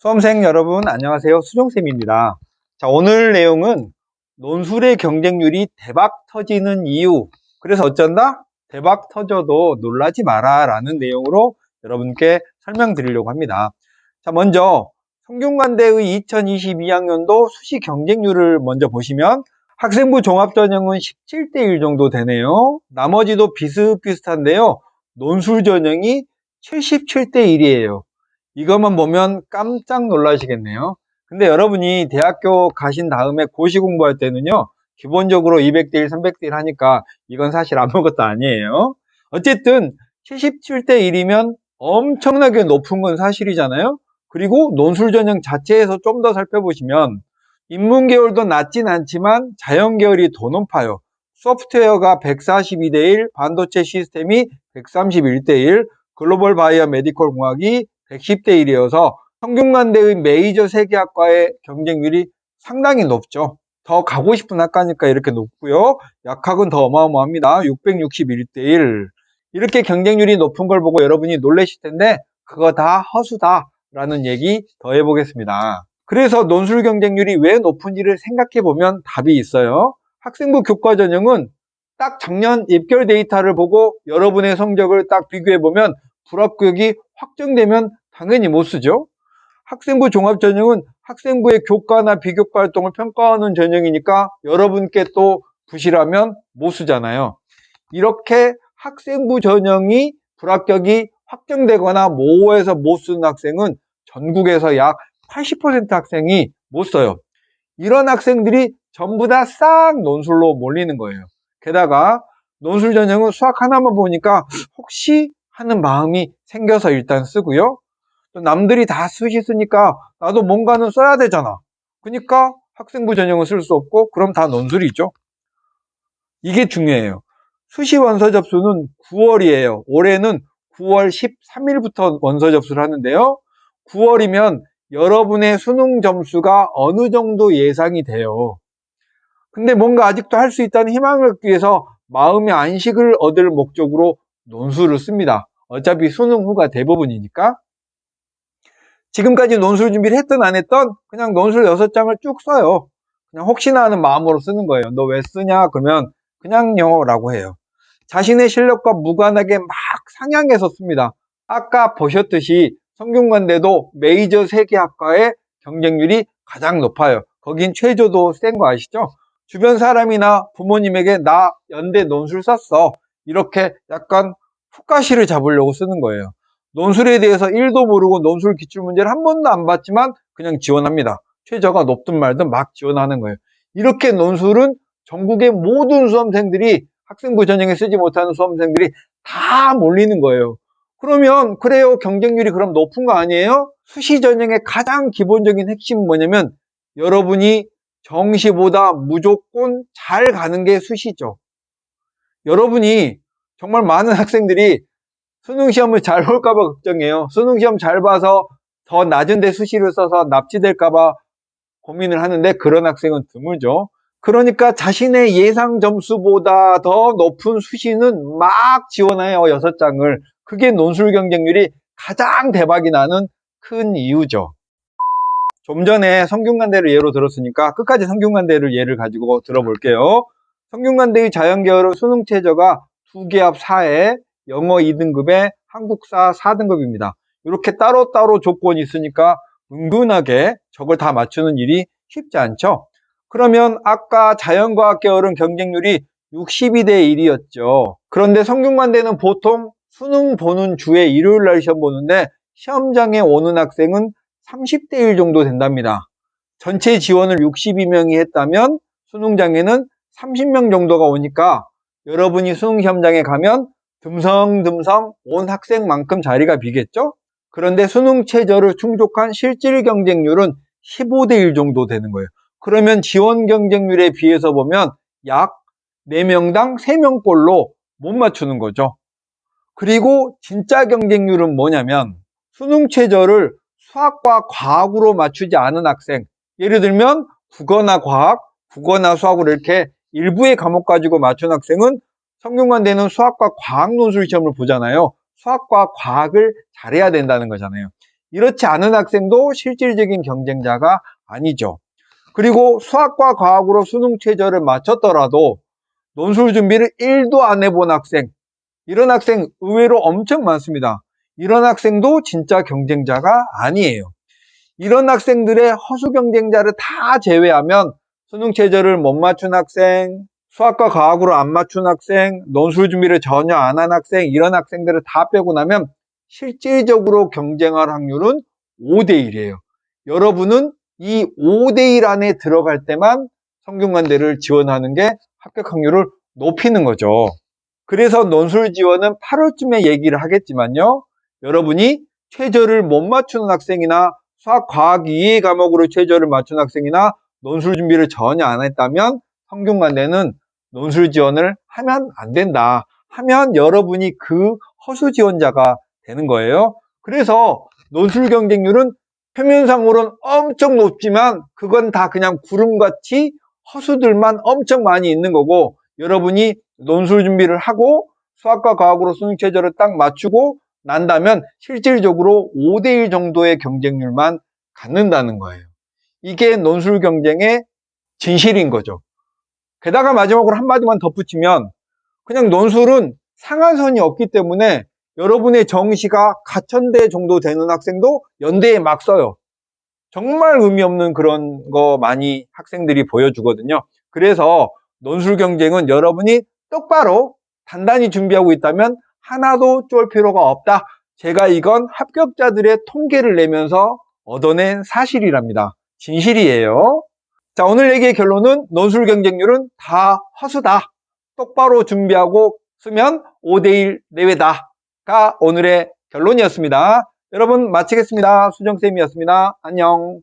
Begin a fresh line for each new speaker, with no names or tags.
수험생 여러분 안녕하세요. 수종쌤입니다. 자, 오늘 내용은 논술의 경쟁률이 대박 터지는 이유, 그래서 어쩐다? 대박 터져도 놀라지 마라 라는 내용으로 여러분께 설명드리려고 합니다. 자, 먼저 성균관대의 2022학년도 수시 경쟁률을 먼저 보시면 학생부 종합전형은 17대 1 정도 되네요. 나머지도 비슷비슷한데요. 논술 전형이 77대 1이에요. 이것만 보면 깜짝 놀라시겠네요. 근데 여러분이 대학교 가신 다음에 고시 공부할 때는요, 기본적으로 200대 1, 300대 1 하니까 이건 사실 아무것도 아니에요. 어쨌든 77대 1이면 엄청나게 높은 건 사실이잖아요. 그리고 논술 전형 자체에서 좀 더 살펴보시면 인문 계열도 낮진 않지만 자연 계열이 더 높아요. 소프트웨어가 142대 1, 반도체 시스템이 131대 1, 글로벌 바이오 메디컬 공학이 110대 1이어서 성균관대의 메이저 세계학과의 경쟁률이 상당히 높죠. 더 가고 싶은 학과니까 이렇게 높고요. 약학은 더 어마어마합니다. 661대 1. 이렇게 경쟁률이 높은 걸 보고 여러분이 놀라실 텐데 그거 다 허수다 라는 얘기 더 해보겠습니다. 그래서 논술 경쟁률이 왜 높은지를 생각해 보면 답이 있어요. 학생부 교과 전형은 딱 작년 입결 데이터를 보고 여러분의 성적을 딱 비교해 보면 불합격이 확정되면 당연히 못 쓰죠. 학생부 종합전형은 학생부의 교과나 비교과 활동을 평가하는 전형이니까 여러분께 또 부실하면 못 쓰잖아요. 이렇게 학생부 전형이 불합격이 확정되거나 모호해서 못 쓰는 학생은 전국에서 약 80% 학생이 못 써요. 이런 학생들이 전부 다 싹 논술로 몰리는 거예요. 게다가 논술 전형은 수학 하나만 보니까 혹시 하는 마음이 생겨서 일단 쓰고요. 또 남들이 다 수시 쓰니까 나도 뭔가는 써야 되잖아. 그러니까 학생부 전형은 쓸 수 없고 그럼 다 논술이죠. 이게 중요해요. 수시 원서 접수는 9월이에요. 올해는 9월 13일부터 원서 접수를 하는데요. 9월이면 여러분의 수능 점수가 어느 정도 예상이 돼요. 근데 뭔가 아직도 할 수 있다는 희망을 얻기 위해서 마음의 안식을 얻을 목적으로 논술을 씁니다. 어차피 수능 후가 대부분이니까. 지금까지 논술 준비를 했든 안 했든 그냥 논술 6장을 쭉 써요. 그냥 혹시나 하는 마음으로 쓰는 거예요. 너 왜 쓰냐? 그러면 그냥요 라고 해요. 자신의 실력과 무관하게 막 상향해서 씁니다. 아까 보셨듯이 성균관대도 메이저 세계학과의 경쟁률이 가장 높아요. 거긴 최저도 센 거 아시죠? 주변 사람이나 부모님에게 나 연대 논술 썼어. 이렇게 약간 훅가시를 잡으려고 쓰는 거예요. 논술에 대해서 1도 모르고 논술 기출문제를 한 번도 안 봤지만 그냥 지원합니다. 최저가 높든 말든 막 지원하는 거예요. 이렇게 논술은 전국의 모든 수험생들이 학생부 전형에 쓰지 못하는 수험생들이 다 몰리는 거예요. 그러면 그래요, 경쟁률이 그럼 높은 거 아니에요? 수시 전형의 가장 기본적인 핵심은 뭐냐면 여러분이 정시보다 무조건 잘 가는 게 수시죠. 여러분이 정말 많은 학생들이 수능시험을 잘 볼까봐 걱정해요. 수능시험 잘 봐서 더 낮은데 수시를 써서 납치될까봐 고민을 하는데 그런 학생은 드물죠. 그러니까 자신의 예상 점수보다 더 높은 수시는 막 지원해요. 6장을. 그게 논술 경쟁률이 가장 대박이 나는 큰 이유죠. 좀 전에 성균관대를 예로 들었으니까 끝까지 성균관대를 예를 가지고 들어볼게요. 성균관대의 자연계열은 수능 최저가 2개합 4에 영어 2등급에 한국사 4등급입니다. 이렇게 따로따로 조건이 있으니까 은근하게 저걸 다 맞추는 일이 쉽지 않죠. 그러면 아까 자연과학 계열은 경쟁률이 62대 1이었죠. 그런데 성균관대는 보통 수능 보는 주에 일요일 날 시험 보는데 시험장에 오는 학생은 30대 1 정도 된답니다. 전체 지원을 62명이 했다면 수능장에는 30명 정도가 오니까 여러분이 수능 시험장에 가면 듬성듬성 온 학생만큼 자리가 비겠죠? 그런데 수능 최저를 충족한 실질 경쟁률은 15대 1 정도 되는 거예요. 그러면 지원 경쟁률에 비해서 보면 약 4명당 3명꼴로 못 맞추는 거죠. 그리고 진짜 경쟁률은 뭐냐면 수능 최저를 수학과 과학으로 맞추지 않은 학생, 예를 들면 국어나 과학, 국어나 수학으로 이렇게 일부의 과목 가지고 맞춘 학생은 성균관대는 수학과 과학 논술 시험을 보잖아요. 수학과 과학을 잘해야 된다는 거잖아요. 이렇지 않은 학생도 실질적인 경쟁자가 아니죠. 그리고 수학과 과학으로 수능 최저를 맞췄더라도 논술 준비를 1도 안 해본 학생, 이런 학생 의외로 엄청 많습니다. 이런 학생도 진짜 경쟁자가 아니에요. 이런 학생들의 허수 경쟁자를 다 제외하면 수능 최저를 못 맞춘 학생, 수학과 과학으로 안 맞춘 학생, 논술 준비를 전혀 안 한 학생, 이런 학생들을 다 빼고 나면 실질적으로 경쟁할 확률은 5대1이에요. 여러분은 이 5대1 안에 들어갈 때만 성균관대를 지원하는 게 합격 확률을 높이는 거죠. 그래서 논술 지원은 8월쯤에 얘기를 하겠지만요. 여러분이 최저를 못 맞추는 학생이나 수학, 과학 이해 과목으로 최저를 맞춘 학생이나 논술 준비를 전혀 안 했다면 성균관대는 논술 지원을 하면 안 된다. 하면 여러분이 그 허수 지원자가 되는 거예요. 그래서 논술 경쟁률은 표면상으로는 엄청 높지만 그건 다 그냥 구름같이 허수들만 엄청 많이 있는 거고, 여러분이 논술 준비를 하고 수학과 과학으로 수능 최저를 딱 맞추고 난다면 실질적으로 5대1 정도의 경쟁률만 갖는다는 거예요. 이게 논술 경쟁의 진실인 거죠. 게다가 마지막으로 한마디만 덧붙이면 그냥 논술은 상한선이 없기 때문에 여러분의 정시가 가천대 정도 되는 학생도 연대에 막 써요. 정말 의미 없는 그런 거 많이 학생들이 보여주거든요. 그래서 논술 경쟁은 여러분이 똑바로 단단히 준비하고 있다면 하나도 쫄 필요가 없다. 제가 이건 합격자들의 통계를 내면서 얻어낸 사실이랍니다. 진실이에요. 자, 오늘 얘기의 결론은 논술 경쟁률은 다 허수다. 똑바로 준비하고 쓰면 5대1 내외다가 오늘의 결론이었습니다. 여러분 마치겠습니다. 수정쌤이었습니다. 안녕.